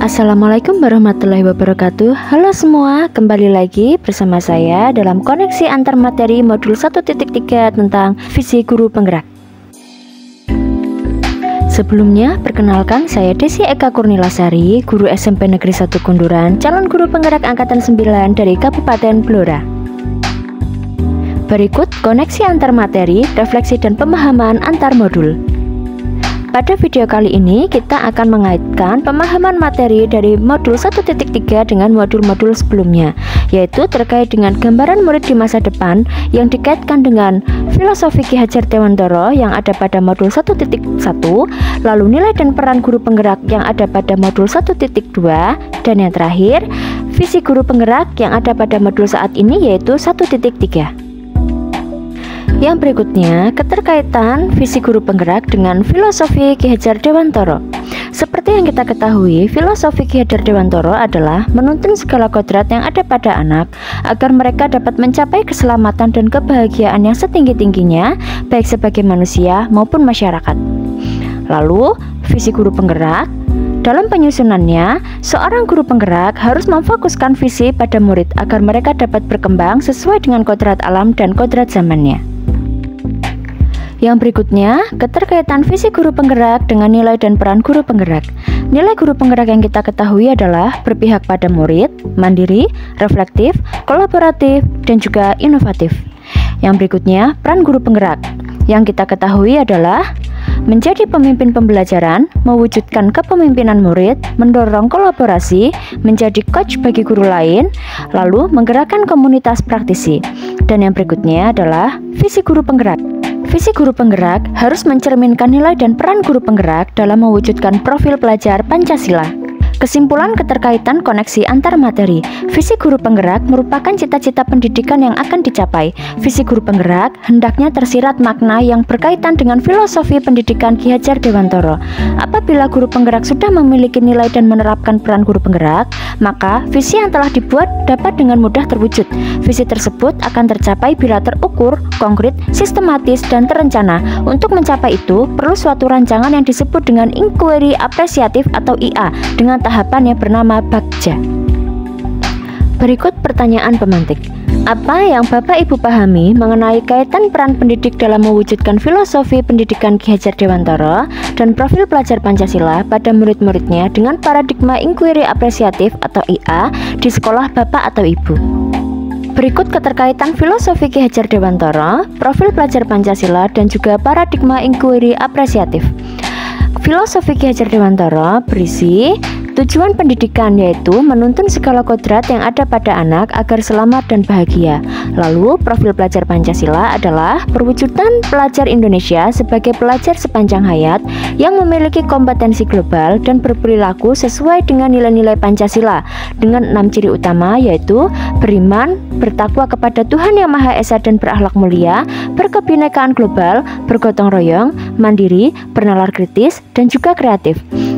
Assalamualaikum warahmatullahi wabarakatuh. Halo semua, kembali lagi bersama saya dalam koneksi antar materi modul 1.3 tentang visi guru penggerak. Sebelumnya, perkenalkan saya Desi Eka Kurnilasari, guru SMP Negeri 1 Kunduran, calon guru penggerak angkatan 9 dari Kabupaten Blora. Berikut koneksi antar materi, refleksi dan pemahaman antar modul. Pada video kali ini kita akan mengaitkan pemahaman materi dari modul 1.3 dengan modul-modul sebelumnya, yaitu terkait dengan gambaran murid di masa depan yang dikaitkan dengan filosofi Ki Hajar Dewantara yang ada pada modul 1.1, lalu nilai dan peran guru penggerak yang ada pada modul 1.2, dan yang terakhir visi guru penggerak yang ada pada modul saat ini yaitu 1.3. Yang berikutnya, keterkaitan visi guru penggerak dengan filosofi Ki Hajar Dewantara. Seperti yang kita ketahui, filosofi Ki Hajar Dewantara adalah menuntun segala kodrat yang ada pada anak agar mereka dapat mencapai keselamatan dan kebahagiaan yang setinggi-tingginya, baik sebagai manusia maupun masyarakat. Lalu, visi guru penggerak dalam penyusunannya, seorang guru penggerak harus memfokuskan visi pada murid agar mereka dapat berkembang sesuai dengan kodrat alam dan kodrat zamannya. Yang berikutnya, keterkaitan visi guru penggerak dengan nilai dan peran guru penggerak. Nilai guru penggerak yang kita ketahui adalah berpihak pada murid, mandiri, reflektif, kolaboratif, dan juga inovatif. Yang berikutnya, peran guru penggerak. Yang kita ketahui adalah menjadi pemimpin pembelajaran, mewujudkan kepemimpinan murid, mendorong kolaborasi, menjadi coach bagi guru lain, lalu menggerakkan komunitas praktisi. Dan yang berikutnya adalah visi guru penggerak. Visi guru penggerak harus mencerminkan nilai dan peran guru penggerak dalam mewujudkan profil pelajar Pancasila. Kesimpulan keterkaitan koneksi antar materi. Visi guru penggerak merupakan cita-cita pendidikan yang akan dicapai. Visi guru penggerak hendaknya tersirat makna yang berkaitan dengan filosofi pendidikan Ki Hajar Dewantara. Apabila guru penggerak sudah memiliki nilai dan menerapkan peran guru penggerak, maka visi yang telah dibuat dapat dengan mudah terwujud. Visi tersebut akan tercapai bila terukur, konkret, sistematis, dan terencana. Untuk mencapai itu, perlu suatu rancangan yang disebut dengan inquiry apresiatif atau IA dengan tahapan yang bernama Bagja. Berikut pertanyaan pemantik. Apa yang Bapak Ibu pahami mengenai kaitan peran pendidik dalam mewujudkan filosofi pendidikan Ki Hajar Dewantara dan profil pelajar Pancasila pada murid-muridnya dengan paradigma inquiry apresiatif atau IA di sekolah Bapak atau Ibu? Berikut keterkaitan filosofi Ki Hajar Dewantara, profil pelajar Pancasila, dan juga paradigma inquiry apresiatif. Filosofi Ki Hajar Dewantara berisi tujuan pendidikan, yaitu menuntun segala kodrat yang ada pada anak agar selamat dan bahagia. Lalu, profil pelajar Pancasila adalah perwujudan pelajar Indonesia sebagai pelajar sepanjang hayat yang memiliki kompetensi global dan berperilaku sesuai dengan nilai-nilai Pancasila dengan 6 ciri utama, yaitu beriman, bertakwa kepada Tuhan Yang Maha Esa dan berakhlak mulia, berkebinekaan global, bergotong royong, mandiri, bernalar kritis, dan juga kreatif.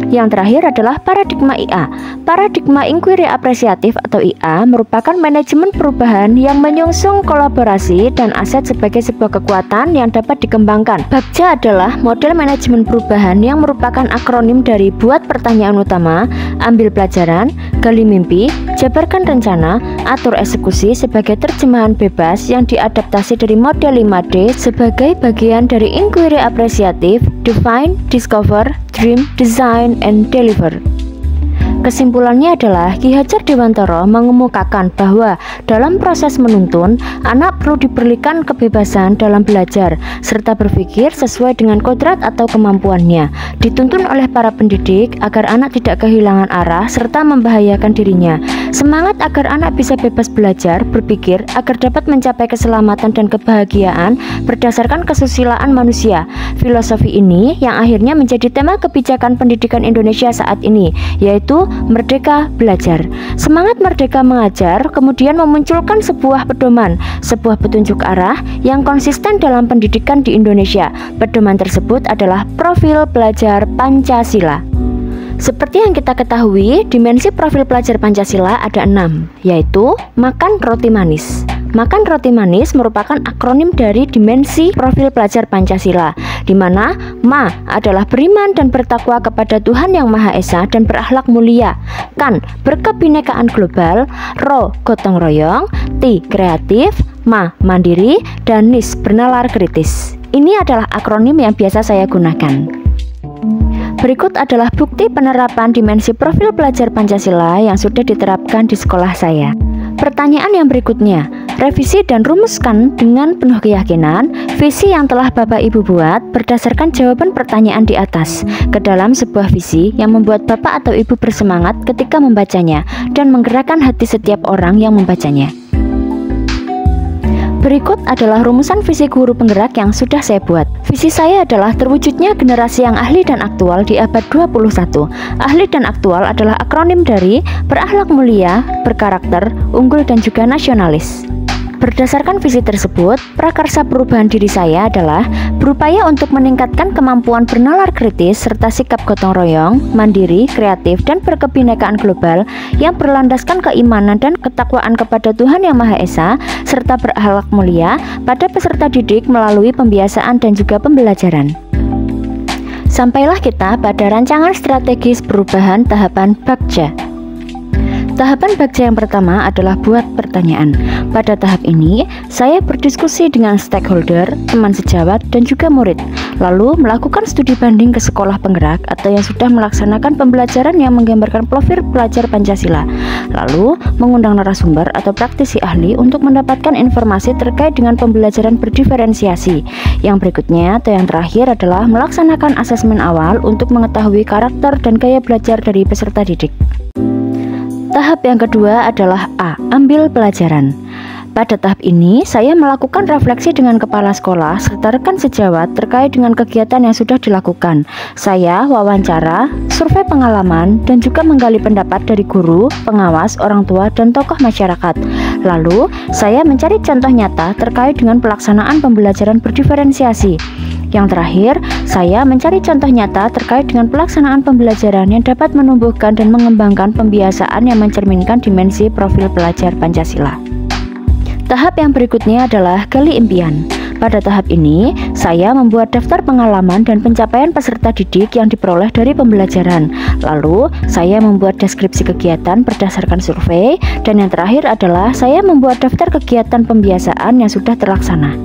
Yang terakhir adalah paradigma IA. Paradigma inquiry apresiatif atau IA merupakan manajemen perubahan yang menyongsong kolaborasi dan aset sebagai sebuah kekuatan yang dapat dikembangkan. Bagja adalah model manajemen perubahan yang merupakan akronim dari buat pertanyaan utama, ambil pelajaran, gali mimpi, jabarkan rencana, atur eksekusi sebagai terjemahan bebas yang diadaptasi dari model 5D sebagai bagian dari inquiry apresiatif, define, discover, dream, design, and deliver. Kesimpulannya adalah Ki Hajar Dewantara mengemukakan bahwa dalam proses menuntun, anak perlu diberikan kebebasan dalam belajar serta berpikir sesuai dengan kodrat atau kemampuannya. Dituntun oleh para pendidik agar anak tidak kehilangan arah serta membahayakan dirinya. Semangat agar anak bisa bebas belajar, berpikir agar dapat mencapai keselamatan dan kebahagiaan berdasarkan kesusilaan manusia. Filosofi ini yang akhirnya menjadi tema kebijakan pendidikan Indonesia saat ini, yaitu Merdeka Belajar. Semangat merdeka mengajar kemudian memunculkan sebuah pedoman, sebuah petunjuk arah yang konsisten dalam pendidikan di Indonesia. Pedoman tersebut adalah profil pelajar Pancasila. Seperti yang kita ketahui, dimensi profil pelajar Pancasila ada 6, yaitu makan roti manis. Makan roti manis merupakan akronim dari dimensi profil pelajar Pancasila. di mana ma adalah beriman dan bertakwa kepada Tuhan Yang Maha Esa dan berakhlak mulia, kan berkebinekaan global, ro gotong royong, ti kreatif, ma mandiri, dan nis bernalar kritis. Ini adalah akronim yang biasa saya gunakan. Berikut adalah bukti penerapan dimensi profil pelajar Pancasila yang sudah diterapkan di sekolah saya. Pertanyaan yang berikutnya, revisi dan rumuskan dengan penuh keyakinan visi yang telah Bapak Ibu buat berdasarkan jawaban pertanyaan di atas ke dalam sebuah visi yang membuat Bapak atau Ibu bersemangat ketika membacanya dan menggerakkan hati setiap orang yang membacanya. Berikut adalah rumusan visi guru penggerak yang sudah saya buat. Visi saya adalah terwujudnya generasi yang ahli dan aktual di abad 21. Ahli dan aktual adalah akronim dari berakhlak mulia, berkarakter, unggul, dan juga nasionalis. Berdasarkan visi tersebut, prakarsa perubahan diri saya adalah berupaya untuk meningkatkan kemampuan bernalar kritis serta sikap gotong royong, mandiri, kreatif, dan berkebinekaan global yang berlandaskan keimanan dan ketakwaan kepada Tuhan Yang Maha Esa serta berakhlak mulia pada peserta didik melalui pembiasaan dan juga pembelajaran. Sampailah kita pada rancangan strategis perubahan tahapan Bagja. Tahapan Bagja yang pertama adalah buat pertanyaan. Pada tahap ini, saya berdiskusi dengan stakeholder, teman sejawat, dan juga murid. Lalu melakukan studi banding ke sekolah penggerak atau yang sudah melaksanakan pembelajaran yang menggambarkan profil pelajar Pancasila. Lalu mengundang narasumber atau praktisi ahli untuk mendapatkan informasi terkait dengan pembelajaran berdiferensiasi. Yang berikutnya atau yang terakhir adalah melaksanakan asesmen awal untuk mengetahui karakter dan gaya belajar dari peserta didik. Tahap yang kedua adalah A. Ambil pelajaran. Pada tahap ini, saya melakukan refleksi dengan kepala sekolah serta rekan sejawat terkait dengan kegiatan yang sudah dilakukan. Saya wawancara, survei pengalaman, dan juga menggali pendapat dari guru, pengawas, orang tua, dan tokoh masyarakat. Lalu, saya mencari contoh nyata terkait dengan pelaksanaan pembelajaran berdiferensiasi. Yang terakhir, saya mencari contoh nyata terkait dengan pelaksanaan pembelajaran yang dapat menumbuhkan dan mengembangkan pembiasaan yang mencerminkan dimensi profil pelajar Pancasila. Tahap yang berikutnya adalah gali impian. Pada tahap ini, saya membuat daftar pengalaman dan pencapaian peserta didik yang diperoleh dari pembelajaran. Lalu, saya membuat deskripsi kegiatan berdasarkan survei, dan yang terakhir adalah saya membuat daftar kegiatan pembiasaan yang sudah terlaksana.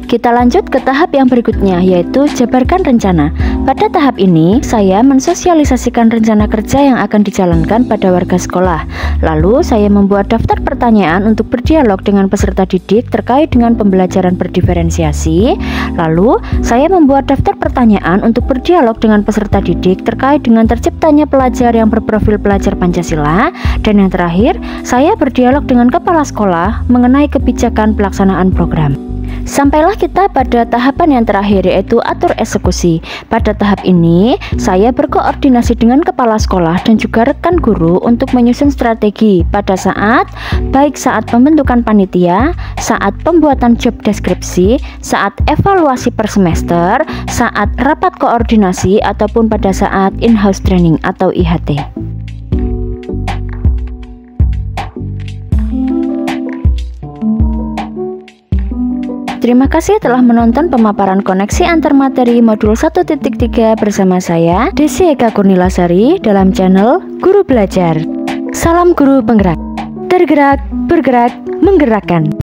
Kita lanjut ke tahap yang berikutnya, yaitu jabarkan rencana. Pada tahap ini, saya mensosialisasikan rencana kerja yang akan dijalankan pada warga sekolah. Lalu, saya membuat daftar pertanyaan untuk berdialog dengan peserta didik terkait dengan pembelajaran berdiferensiasi. Lalu, saya membuat daftar pertanyaan untuk berdialog dengan peserta didik terkait dengan terciptanya pelajar yang berprofil pelajar Pancasila. Dan yang terakhir, saya berdialog dengan kepala sekolah mengenai kebijakan pelaksanaan program. Sampailah kita pada tahapan yang terakhir, yaitu atur eksekusi. Pada tahap ini, saya berkoordinasi dengan kepala sekolah dan juga rekan guru untuk menyusun strategi pada saat pembentukan panitia, saat pembuatan job deskripsi, saat evaluasi per semester, saat rapat koordinasi, ataupun pada saat in-house training atau IHT. Terima kasih telah menonton pemaparan koneksi antar materi modul 1.3 bersama saya, Desi Eka Kurnilasari, dalam channel Guru Belajar. Salam Guru Penggerak. Tergerak, bergerak, menggerakkan.